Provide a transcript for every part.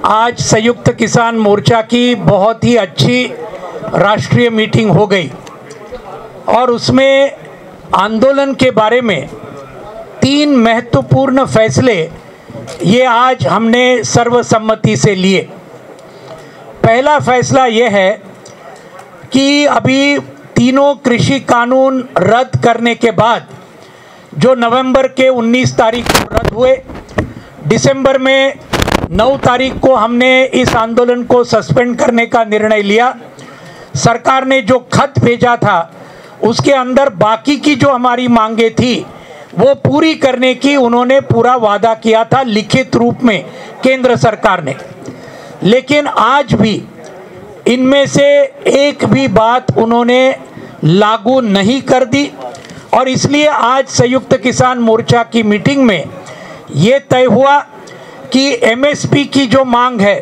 आज संयुक्त किसान मोर्चा की बहुत ही अच्छी राष्ट्रीय मीटिंग हो गई और उसमें आंदोलन के बारे में 3 महत्वपूर्ण फैसले ये आज हमने सर्वसम्मति से लिए। पहला फैसला ये है कि अभी तीनों कृषि कानून रद्द करने के बाद जो नवंबर के 19 तारीख को रद्द हुए, दिसंबर में 9 तारीख को हमने इस आंदोलन को सस्पेंड करने का निर्णय लिया। सरकार ने जो खत भेजा था उसके अंदर बाकी की जो हमारी मांगे थी वो पूरी करने की उन्होंने पूरा वादा किया था लिखित रूप में केंद्र सरकार ने, लेकिन आज भी इनमें से एक भी बात उन्होंने लागू नहीं कर दी। और इसलिए आज संयुक्त किसान मोर्चा की मीटिंग में ये तय हुआ कि एमएसपी की जो मांग है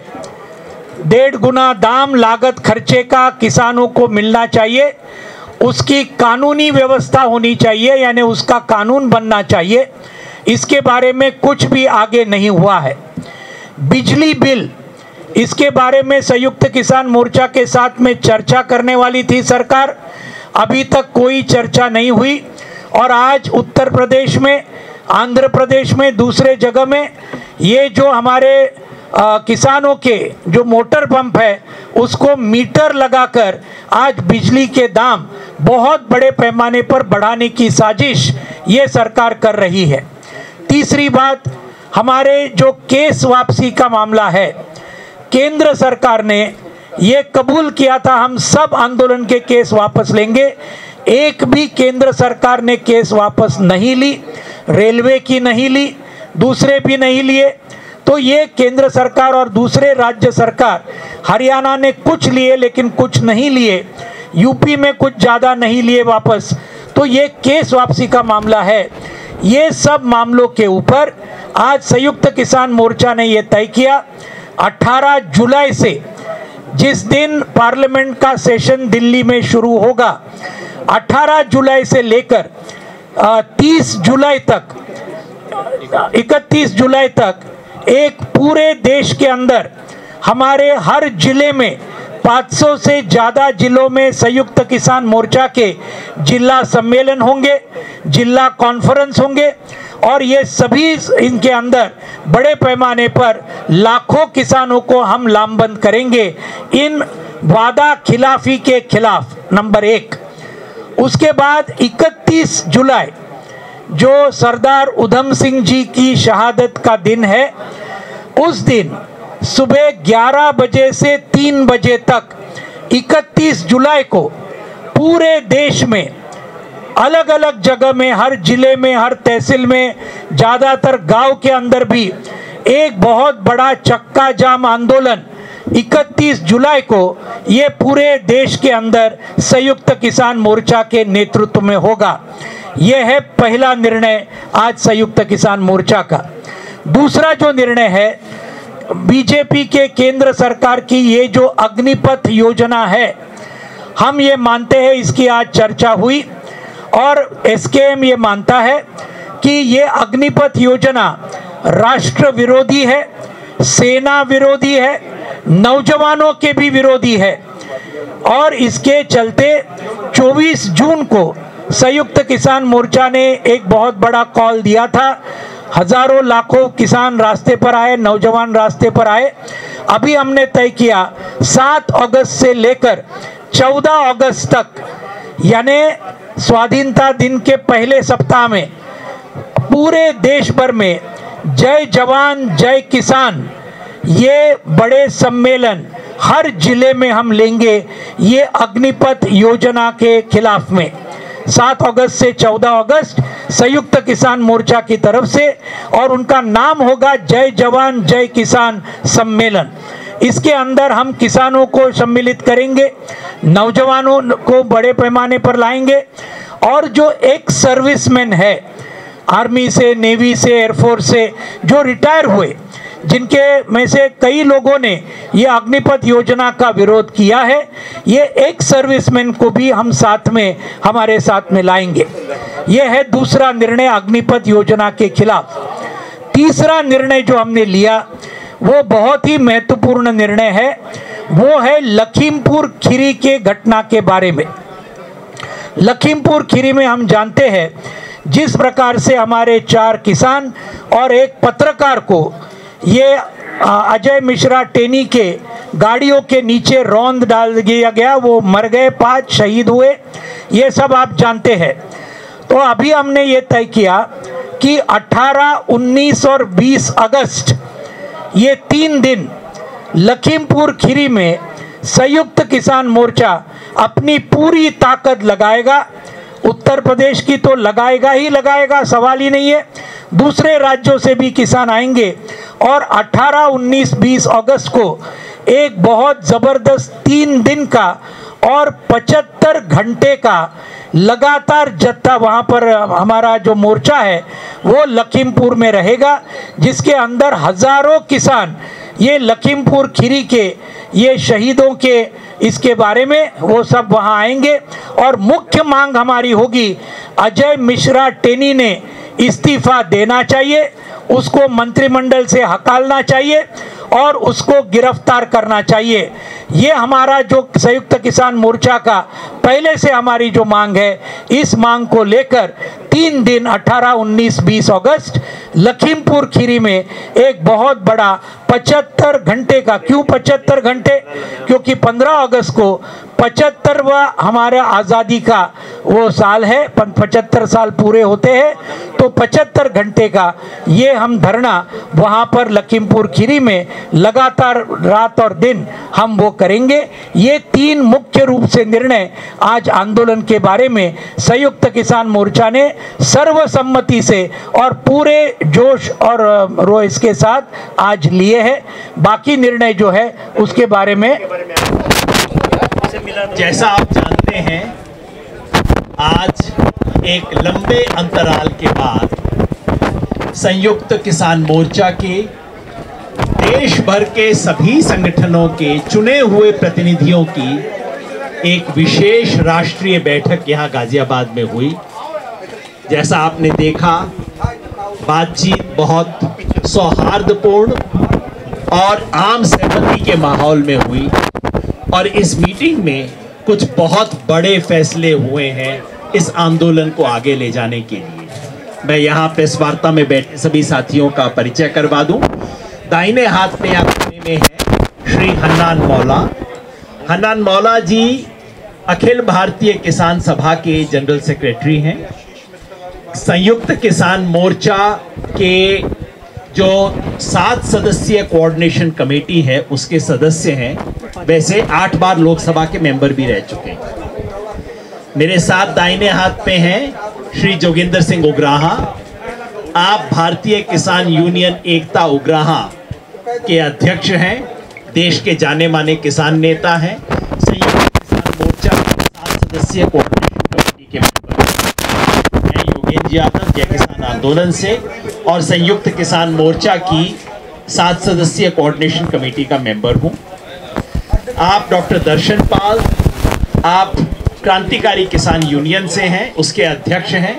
1.5 गुना दाम लागत खर्चे का किसानों को मिलना चाहिए, उसकी कानूनी व्यवस्था होनी चाहिए, यानी उसका कानून बनना चाहिए। इसके बारे में कुछ भी आगे नहीं हुआ है। बिजली बिल, इसके बारे में संयुक्त किसान मोर्चा के साथ में चर्चा करने वाली थी सरकार, अभी तक कोई चर्चा नहीं हुई। और आज उत्तर प्रदेश में, आंध्र प्रदेश में, दूसरे जगह में ये जो हमारे किसानों के जो मोटर पंप है उसको मीटर लगाकर आज बिजली के दाम बहुत बड़े पैमाने पर बढ़ाने की साजिश ये सरकार कर रही है। तीसरी बात, हमारे जो केस वापसी का मामला है, केंद्र सरकार ने ये कबूल किया था हम सब आंदोलन के केस वापस लेंगे, एक भी केंद्र सरकार ने केस वापस नहीं ली, रेलवे की नहीं ली, दूसरे भी नहीं लिए। तो ये केंद्र सरकार और दूसरे राज्य सरकार, हरियाणा ने कुछ लिए लेकिन कुछ नहीं लिए, यूपी में कुछ ज़्यादा नहीं लिए वापस। तो ये केस वापसी का मामला है। ये सब मामलों के ऊपर आज संयुक्त किसान मोर्चा ने ये तय किया 18 जुलाई से, जिस दिन पार्लियामेंट का सेशन दिल्ली में शुरू होगा, 18 जुलाई से लेकर 30 जुलाई तक, 31 जुलाई तक एक पूरे देश के अंदर हमारे हर जिले में 500 से ज़्यादा जिलों में संयुक्त किसान मोर्चा के जिला सम्मेलन होंगे, जिला कॉन्फ्रेंस होंगे और ये सभी इनके अंदर बड़े पैमाने पर लाखों किसानों को हम लामबंद करेंगे इन वादा खिलाफी के खिलाफ, नंबर 1। उसके बाद 31 जुलाई जो सरदार उधम सिंह जी की शहादत का दिन है, उस दिन सुबह 11 बजे से 3 बजे तक 31 जुलाई को पूरे देश में अलग अलग जगह में, हर जिले में, हर तहसील में, ज़्यादातर गांव के अंदर भी एक बहुत बड़ा चक्का जाम आंदोलन 31 जुलाई को ये पूरे देश के अंदर संयुक्त किसान मोर्चा के नेतृत्व में होगा। यह है पहला निर्णय आज संयुक्त किसान मोर्चा का। दूसरा जो निर्णय है, बीजेपी के केंद्र सरकार की ये जो अग्निपथ योजना है, हम ये मानते हैं, इसकी आज चर्चा हुई और एसकेएम ये मानता है कि ये अग्निपथ योजना राष्ट्र विरोधी है, सेना विरोधी है, नौजवानों के भी विरोधी है। और इसके चलते 24 जून को संयुक्त किसान मोर्चा ने एक बहुत बड़ा कॉल दिया था, हजारों लाखों किसान रास्ते पर आए, नौजवान रास्ते पर आए। अभी हमने तय किया 7 अगस्त से लेकर 14 अगस्त तक, यानी स्वाधीनता दिन के पहले सप्ताह में पूरे देश भर में जय जवान जय किसान ये बड़े सम्मेलन हर जिले में हम लेंगे, ये अग्निपथ योजना के खिलाफ में। 7 अगस्त से 14 अगस्त संयुक्त किसान मोर्चा की तरफ से, और उनका नाम होगा जय जवान जय किसान सम्मेलन। इसके अंदर हम किसानों को सम्मिलित करेंगे, नौजवानों को बड़े पैमाने पर लाएंगे, और जो एक्स सर्विसमैन है आर्मी से, नेवी से, एयरफोर्स से, जो रिटायर हुए, जिनके में से कई लोगों ने ये अग्निपथ योजना का विरोध किया है, ये एक्स सर्विसमैन को भी हम साथ में, हमारे साथ में लाएंगे। ये है दूसरा निर्णय अग्निपथ योजना के खिलाफ। तीसरा निर्णय जो हमने लिया वो बहुत ही महत्वपूर्ण निर्णय है। वो है लखीमपुर खीरी के घटना के बारे में। लखीमपुर खीरी में हम जानते हैं जिस प्रकार से हमारे 4 किसान और एक पत्रकार को ये अजय मिश्रा टेनी के गाड़ियों के नीचे रौंद डाल दिया गया, वो मर गए, 5 शहीद हुए, ये सब आप जानते हैं। तो अभी हमने ये तय किया कि 18, 19 और 20 अगस्त ये 3 दिन लखीमपुर खीरी में संयुक्त किसान मोर्चा अपनी पूरी ताकत लगाएगा। उत्तर प्रदेश की तो लगाएगा ही लगाएगा, सवाल ही नहीं है। दूसरे राज्यों से भी किसान आएंगे और 18, 19, 20 अगस्त को एक बहुत ज़बरदस्त 3 दिन का और 75 घंटे का लगातार जत्था वहाँ पर हमारा जो मोर्चा है वो लखीमपुर में रहेगा, जिसके अंदर हज़ारों किसान ये लखीमपुर खीरी के ये शहीदों के इसके बारे में वो सब वहाँ आएंगे। और मुख्य मांग हमारी होगी, अजय मिश्रा टेनी ने इस्तीफा देना चाहिए, उसको मंत्रिमंडल से हटाना चाहिए और उसको गिरफ्तार करना चाहिए। ये हमारा जो संयुक्त किसान मोर्चा का पहले से हमारी जो मांग है, इस मांग को लेकर 3 दिन 18, 19, 20 अगस्त लखीमपुर खीरी में एक बहुत बड़ा 75 घंटे का, क्यों 75 घंटे, क्योंकि 15 अगस्त को 75वां हमारे आज़ादी का वो साल है, 75 साल पूरे होते हैं। तो 75 घंटे का ये हम धरना वहाँ पर लखीमपुर खीरी में लगातार रात और दिन हम वो करेंगे। ये 3 मुख्य रूप से निर्णय आज आंदोलन के बारे में संयुक्त किसान मोर्चा ने सर्वसम्मति से और पूरे जोश और रोष के साथ आज लिए हैं। बाकी निर्णय जो है उसके बारे में, जैसा आप जानते हैं, आज एक लंबे अंतराल के बाद संयुक्त किसान मोर्चा के देश भर के सभी संगठनों के चुने हुए प्रतिनिधियों की एक विशेष राष्ट्रीय बैठक यहां गाजियाबाद में हुई। जैसा आपने देखा, बातचीत बहुत सौहार्दपूर्ण और आम सहमति के माहौल में हुई और इस मीटिंग में कुछ बहुत बड़े फैसले हुए हैं इस आंदोलन को आगे ले जाने के लिए। मैं यहाँ प्रेस वार्ता में बैठे सभी साथियों का परिचय करवा दूं। दाहिने हाथ में आप कोने में है श्री हन्नान मौला। हन्नान मौला जी अखिल भारतीय किसान सभा के जनरल सेक्रेटरी हैं। संयुक्त किसान मोर्चा के जो 7 सदस्यीय कोऑर्डिनेशन कमेटी है उसके सदस्य हैं। वैसे 8 बार लोकसभा के मेंबर भी रह चुके हैं। मेरे साथ दाहिने हाथ पे हैं श्री जोगिंदर सिंह उग्राहा। आप भारतीय किसान यूनियन एकता उग्राहा के अध्यक्ष हैं, देश के जाने माने किसान नेता हैं। संयुक्त किसान मोर्चा के 7 सदस्यीय कोऑर्डिनेशन कमेटी के मेंबर हैं। योगेंद्र यादव जय किसान आंदोलन से और संयुक्त किसान मोर्चा की 7 सदस्यीय कोऑर्डिनेशन कमेटी का मेंबर हूं। आप डॉक्टर दर्शन पाल, आप क्रांतिकारी किसान यूनियन से हैं, उसके अध्यक्ष हैं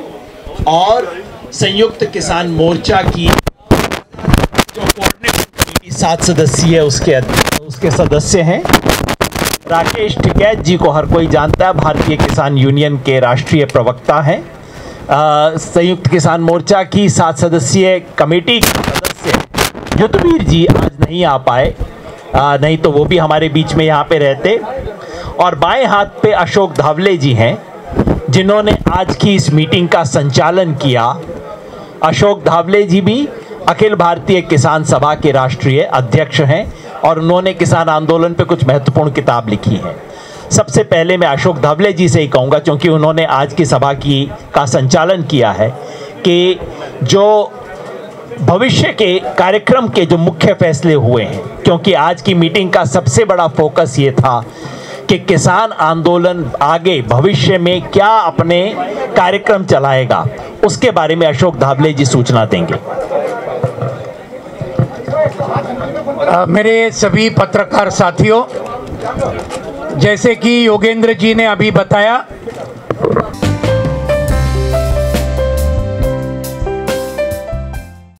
और संयुक्त किसान मोर्चा की जो कोऑर्डिनेशन कमेटी 7 सदस्यीय है उसके सदस्य हैं। राकेश टिकैत जी को हर कोई जानता है, भारतीय किसान यूनियन के राष्ट्रीय प्रवक्ता हैं। संयुक्त किसान मोर्चा की 7 सदस्यीय कमेटी के सदस्य युद्धवीर जी आज नहीं आ पाए, नहीं तो वो भी हमारे बीच में यहाँ पे रहते। और बाएं हाथ पे अशोक धावले जी हैं जिन्होंने आज की इस मीटिंग का संचालन किया। अशोक धावले जी भी अखिल भारतीय किसान सभा के राष्ट्रीय अध्यक्ष हैं और उन्होंने किसान आंदोलन पे कुछ महत्वपूर्ण किताब लिखी है। सबसे पहले मैं अशोक धावले जी से ही कहूँगा, क्योंकि उन्होंने आज की सभा का संचालन किया है, कि जो भविष्य के कार्यक्रम के जो मुख्य फैसले हुए हैं, क्योंकि आज की मीटिंग का सबसे बड़ा फोकस ये था कि किसान आंदोलन आगे भविष्य में क्या अपने कार्यक्रम चलाएगा, उसके बारे में अशोक धावले जी सूचना देंगे। मेरे सभी पत्रकार साथियों, जैसे कि योगेंद्र जी ने अभी बताया,